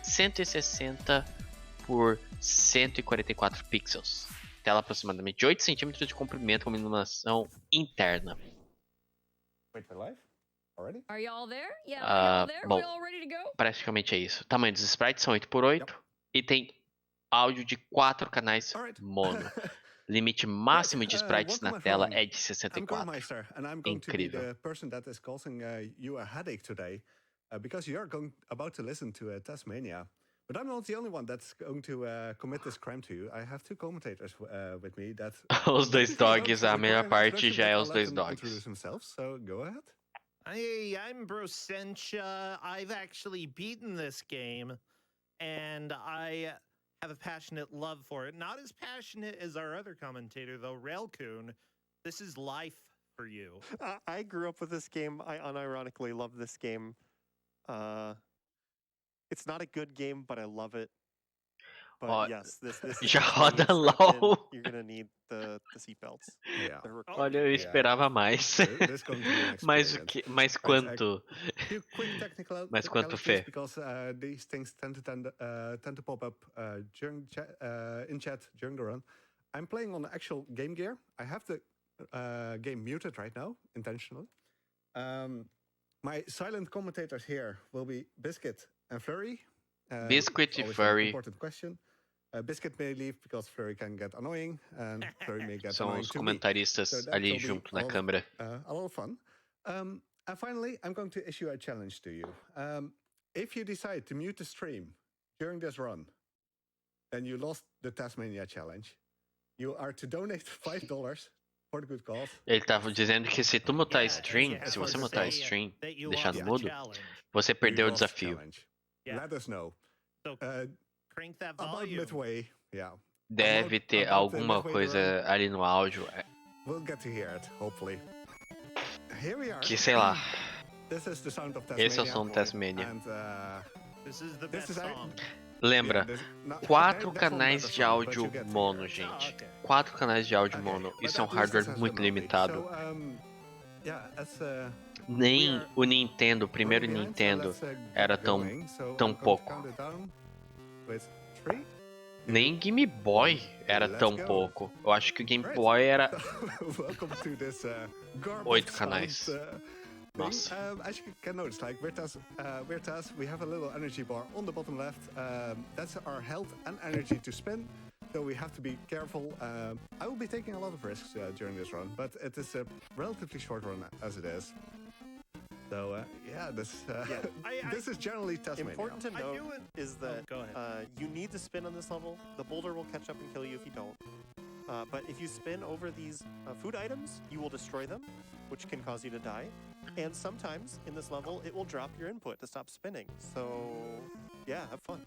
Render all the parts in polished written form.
160 por 144 pixels. Tela aproximadamente de 8 centímetros de comprimento com iluminação interna. Wait for live? Already? Are you all there? Yeah, are you all there? Bom, We all ready to go? praticamente é isso. O tamanho dos sprites são 8x8 e tem áudio de 4 canais mono. Limite máximo de sprites na tela é de 64. Incrível. Because you're about to listen to Taz-Mania. But I'm not the only one that's going to commit this crime to you. I have two commentators with me that... Os dois dogs, a melhor parte já é os dois dogs. So go ahead. Hey, I'm Brosentia. I've actually beaten this game, and I have a passionate love for it. Not as passionate as our other commentator, though, Railcoon. This is life for you. I grew up with this game. I unironically love this game. It's not a good game, but I love it. But yes, this já roda LOL. You're gonna need the seatbelts. Yeah. Olha, eu esperava mais. Mas quanto? Mas quanto, Fê? Because these things tend to pop up in chat during the run. I'm playing on actual Game Gear. I have the game muted right now, intentionally. My silent commentators here will be Biscuit and Flurry. Biscuit and Flurry. Important question. Biscuit may leave because Flurry can get annoying, and Flurry may get São annoying os to comentaristas me. So ali junto na câmera. A lot of fun. And finally, I'm going to issue a challenge to you. If you decide to mute the stream during this run, then you lost the Taz-Mania challenge. You are to donate $5 for the good cause. Ele estava dizendo que se tu mutar stream, se você mutar stream, deixar no mudo, você perdeu o desafio. Let us know. Crank that About volume. midway, yeah. Deve ter alguma coisa ali no áudio We'll get to hear it, hopefully. Here we are. que, sei lá, This is the sound of Taz-Mania. esse é o som do Taz-Mania. And, This is the best song. Lembra, 4 canais de áudio mono, gente. 4 canais de áudio mono. Isso é um hardware muito limitado. Nem o Nintendo, o primeiro Nintendo, era tão pouco. Nem Game Boy era tão pouco. Eu acho que o Game Boy era 8 canais. Nossa. As you can notice, like Retransmissão, we have a little energy bar on the bottom left. That's our health and energy to spin. So we have to be careful. I will be taking a lot of risks during this run, but it is a relatively short run as it is. So this is generally Taz-Mania. Important to note is that you need to spin on this level. The boulder will catch up and kill you if you don't. But if you spin over these food items, you will destroy them, which can cause you to die. And sometimes in this level, it will drop your input to stop spinning. So yeah, have fun.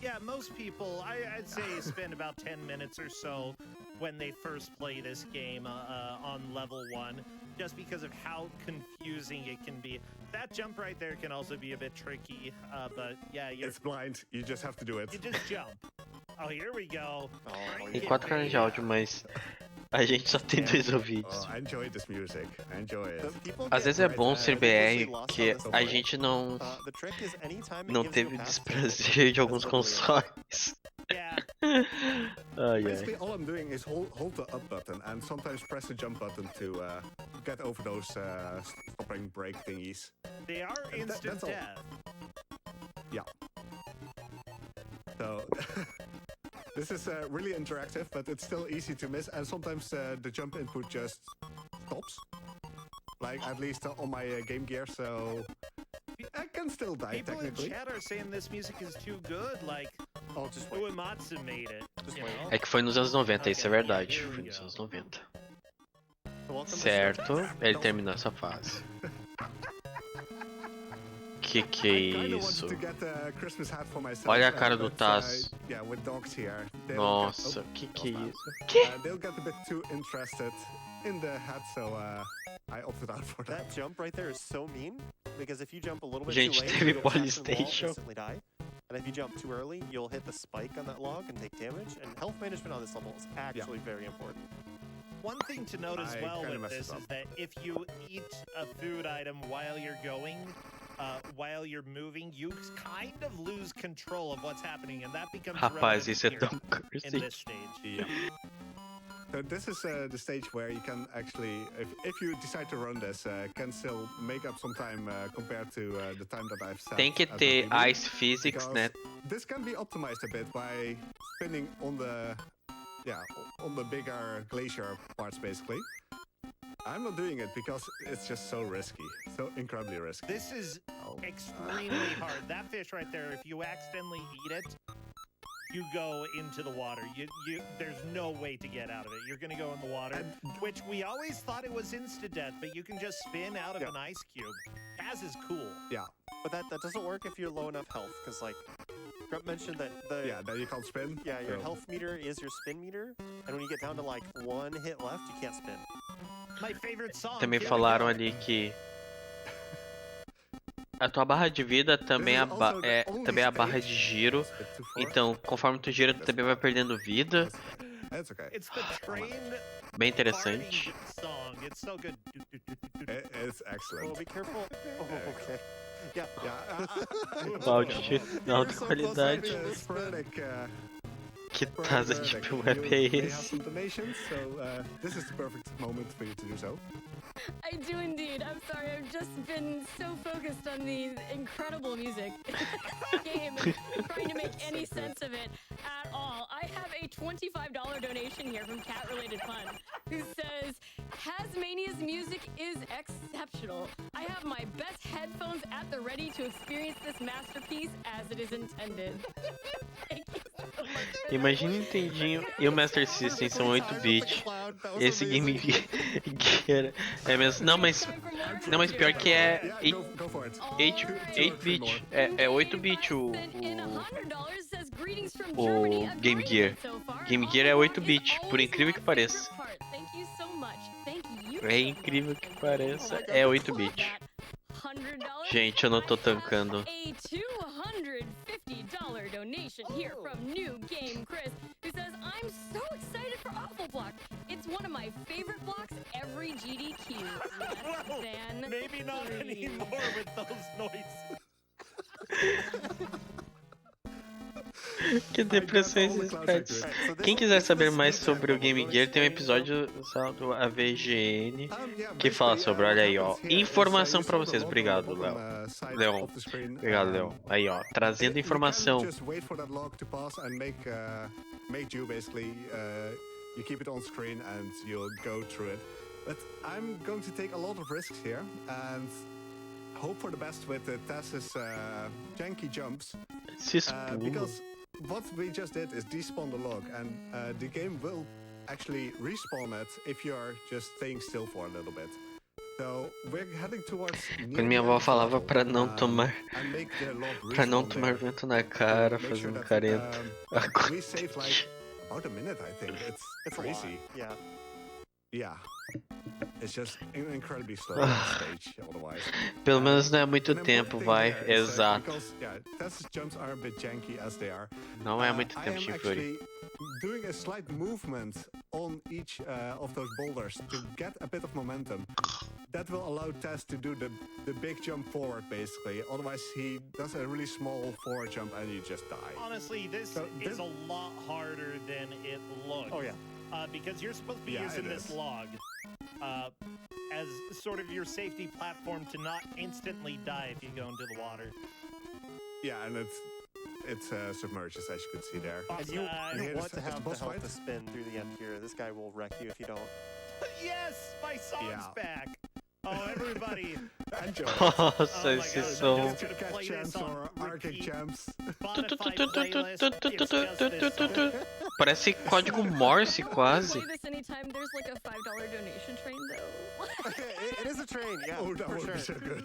Yeah, most people, I'd say, spend about 10 minutes or so when they first play this game on level 1, just because of how confusing it can be. That jump right there can also be a bit tricky, but yeah, it's blind. You just have to do it. You just jump. Oh, here we go. Tem 4 canais de áudio, mas a gente só tem 2 ouvidos. I enjoy this music. I enjoy it. Às vezes é bom ser BR que a gente não teve desprazer de alguns consoles. Basically, all I'm doing is hold the up button and sometimes press the jump button to get over those stopping break thingies. They are instant death. Yeah. So this is really interactive, but it's still easy to miss, and sometimes the jump input just stops. Like at least on my Game Gear, so I can still die technically. People in chat are saying this music is too good, like Uematsu made it. É que foi nos anos 90, isso é verdade. Foi nos anos 90. Certo, ele terminou essa fase. Que é isso? Olha a cara do Taz. Nossa, que é isso? Que? In the hat, so I opted out for that. That jump right there is so mean because if you jump a little bit Gente, too late, teve you'll go past the wall and Polystation. instantly die. And if you jump too early, you'll hit the spike on that log and take damage. And health management on this level is actually very important. One thing to note as well with this is that if you eat a food item while you're going, while you're moving, you kind of lose control of what's happening, and that becomes Rapaz, isso é relevant tão here in cursed. this stage. Yeah. So this is the stage where you can actually, if you decide to run this, can still make up some time compared to the time that I've set. Tem que as a ter PB, Ice Physics, né? because This can be optimized a bit by spinning on the, on the bigger glacier parts basically. I'm not doing it because it's just so risky, so incredibly risky. This is extremely hard. That fish right there, if you accidentally eat it, you go into the water. There's no way to get out of it. You're gonna go in the water, which we always thought it was insta-death, but you can just spin out of an ice cube. Taz is cool. Yeah, But that doesn't work if you're low enough health, because like Grunt mentioned that then you can't spin. Yeah, your so. health meter is your spin meter, and when you get down to like 1 hit left, you can't spin. My favorite song. Também Here we falaram go. ali que a tua barra de vida também também é a barra de giro. Então, conforme tu gira, tu também vai perdendo vida. It's okay. It's the train Bem interessante. song. It's so good. It's excellent. Oh, be careful. Oh, okay. Yeah. O áudio de alta qualidade. Sporadic, Que taza de web é you may have esse? some donations, so this is the perfect moment for you to do so. I do indeed. I'm sorry, I've just been so focused on the incredible music game and trying to make any sense of it at all. I have a $25 donation here from Cat Related Fun who says, Taz-Mania's music is exceptional. I have my best headphones at the ready to experience this masterpiece as it is intended. Thank you so much for that. Imagina o Nintendinho e o Master System são 8-bit. Esse Game Gear é mesmo. Não, mas pior que é Yeah, go for it. 8-bit. É 8-bit o Game Gear. Game Gear é 8-bit, por incrível que pareça. É incrível que pareça, é 8-bit. Gente, eu não tô tancando. A $250 donation here from New Game Chris, who says, I'm so excited for Awful Block. It's one of my favorite blocks every GDQ. Less than Maybe not 3. anymore with those noises. Que depressão esses pets. Quem quiser saber mais sobre o Game Gear, tem um episódio do AGDQ2022 que fala sobre, olha aí, ó, informação pra vocês. Obrigado, Leon. Obrigado, Leon. Aí, ó, trazendo informação. Just wait for that log to pass and make you basically you keep it on screen and you'll go through it. But I'm going to take a lot of risks here and hope for the best with Taz's janky jumps. Because what we just did is despawn the log, and the game will actually respawn it if you're just staying still for a little bit. So we're heading towards. Quando minha avó falava pra não tomar vento na cara, fazendo careta. We saved like about a minute, I think. It's crazy. Yeah. It's just incredibly slow on stage, otherwise. Pelo menos não é muito tempo, vai. Exato. Because, Taz's jumps are a bit janky as they are. Não é muito tempo, I am Chifuri. actually doing a slight movement on each of those boulders to get a bit of momentum. That will allow Taz to do the big jump forward, basically. Otherwise, he does a really small forward jump and you just die. Honestly, this is a lot harder than it looks. Oh, yeah. Because you're supposed to be using this log as sort of your safety platform to not instantly die if you go into the water. Yeah, and it's submerges, as you can see there. And you want to have the health to spin through the end here. This guy will wreck you if you don't. Yes, my song's back. Oh, everybody. Enjoy. Nossa, esses são. Cat champs or arcade champs. Parece código Morse quase. Play this anytime there's like a $5 donation train, though. It is a train, yeah. Oh, that for would sure. be so good.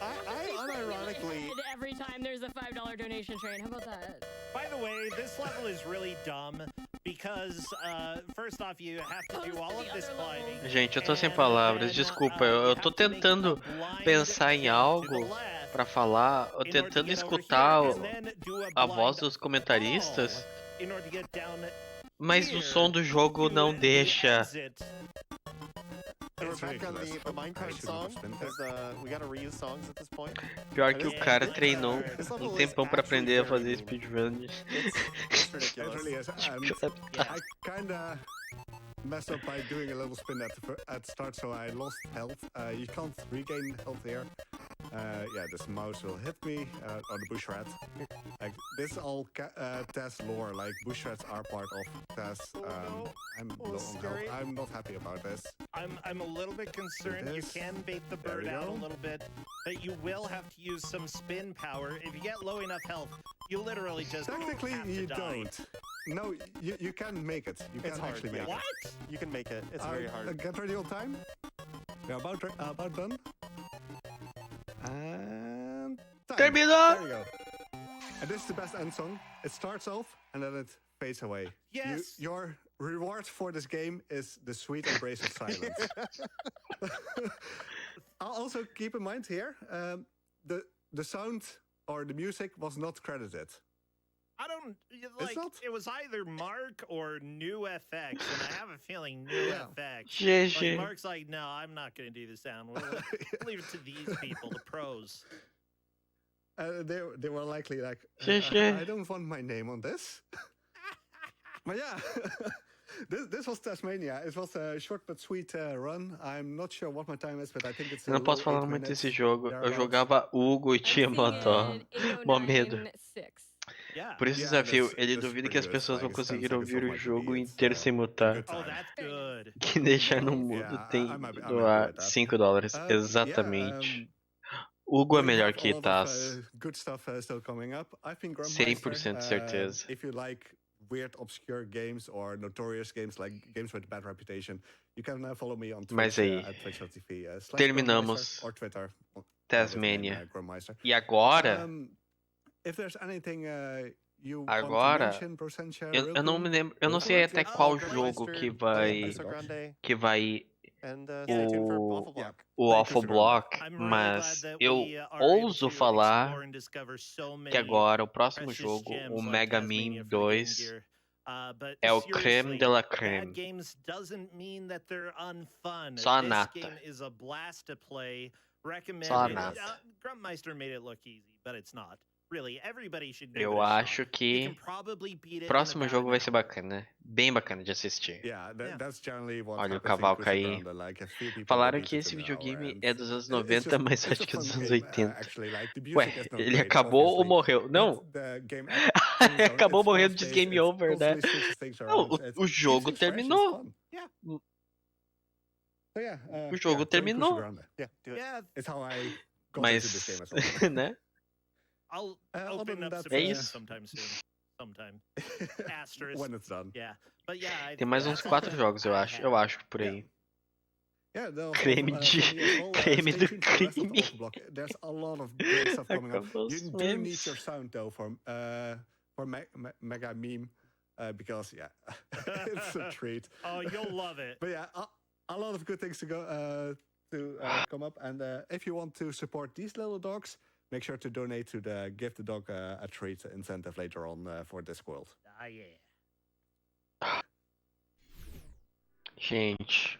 I unironically. Every time there's a $5 donation train, how about that? By the way, this level is really dumb because first off, you have to do all of this climbing. Gente, eu tô sem palavras, desculpa. Eu tô tentando pensar em algo pra falar, eu tentando escutar a voz dos comentaristas, mas o som do jogo não deixa. And we're It's back on ridiculous. the I minecart should song, have spin. because we gotta reuse songs at this point. Pior que o This- cara this- treinou this level um is tempão pra actually aprender a very fazer mean. speedrun. It's It ridiculous. really is. And Yeah. I kinda messed up by doing a little spin at the start, so I lost health. You can't regain health here. Yeah, this mouse will hit me, or the bush rat. Like, this is all Taz lore, like bush rats are part of Taz. no. I'm Oh, low on scary. health. I'm not happy about this. I'm a little bit concerned. You This. can bait the There bird we out a go. little bit, but you will have to use some spin power. If you get low enough health, you literally just Technically, have to you die. don't. No, you can make it. You can It's hard, actually yeah. make What? You can make it. It's very hard. Get ready on time. We're about done. And time. Terminou! There you go. And this is the best end song. It starts off and then it fades away. Yes. Your reward for this game is the sweet embrace of silence. I'll also keep in mind here, the sound or the music was not credited. I don't like. not? It was either Mark or New FX, and I have a feeling New Yeah. FX. GG. Like Mark's like, no, I'm not going to do the sound. We'll leave it to these people, the pros. They were likely like, GG. I don't want my name on this. But yeah, this was Taz-Mania. It was a short but sweet run. I'm not sure what my time is, but I think it's Eu não posso falar falar muito desse jogo. Eu jogava Hugo e tinha mó dó. Mó medo. 809.6. Yeah. Por esse Yeah, desafio, that's- ele that's duvida pretty que as good. pessoas vão Like, it's 10 conseguir seconds ouvir of o my jogo TV, inteiro it's, sem mutar. good Oh, time. that's good. Que deixar no mudo Yeah, tem I'm que happy doar with that. $5. Yeah, Exatamente. Hugo é we melhor have a que lot of, Taz. good stuff still coming up. I've been 100% certeza. If you like weird, obscure games or notorious games, like games with bad reputation, you can follow me on Twitch Mas aí, at twitch.tv. terminamos Or Twitter. Taz-Mania. Grandmeister. E agora, If there's anything you Agora, want to mention, Procentia, eu não me lembro, eu não sei até qual jogo que vai And stay tuned for o Waffle Block. o Awful Block, I'm really mas glad that eu we are able ouso to falar explore and discover so que many agora o próximo precious jogo, gems o like Mega Taz-Mania Man for the Game 2, Gear. But é o creme seriously, de la bad creme. games doesn't mean that they're unfun. Só a This nata. game is a blast to play. Recommend Só a it. nata. Gruntmeister made it look easy, but it's not. Really, everybody should give Eu it a acho shot. You que can probably beat it o in próximo about jogo an vai ser hour. bacana, bem bacana de assistir. Yeah, that's generally what Olha o happens in cavalo Cruise cair. Ground, like, a few people Falaram beat que it esse in an videogame hour, é and dos anos it's 90, mas it's acho a que é dos fun anos game, 80. actually, like, the Ué, music is not ele great, acabou ou obviously, morreu? but Não, the game acabou it's morrendo, diz fast-paced, game it's over, né? constantly switches things Não, around, o jogo keeps you fresh, it's terminou. fun. Yeah. So yeah, O jogo yeah, join Cruise terminou. Ground. Yeah, do it. Yeah, It's how I got into this game Mas, as well. né? I'll Other open than up that, Subversion isso. sometime soon. Sometime. Asterisk. When it's done. Yeah. But yeah, I Tem mais uns 4 jogos, eu acho, por aí. Yeah, the Creme for de- me as well, creme stay do tuned for the rest of the crime. Awful Block. There's a lot of great stuff coming up. Acabou You os do need memes. your sound though for Mega Meme, because yeah, it's a treat. Oh, you'll love it. But yeah, a lot of good things to go come up. And if you want to support these little dogs, make sure to donate to the Give the Dog a Treat incentive later on for Discworld. Ah, yeah. Gente,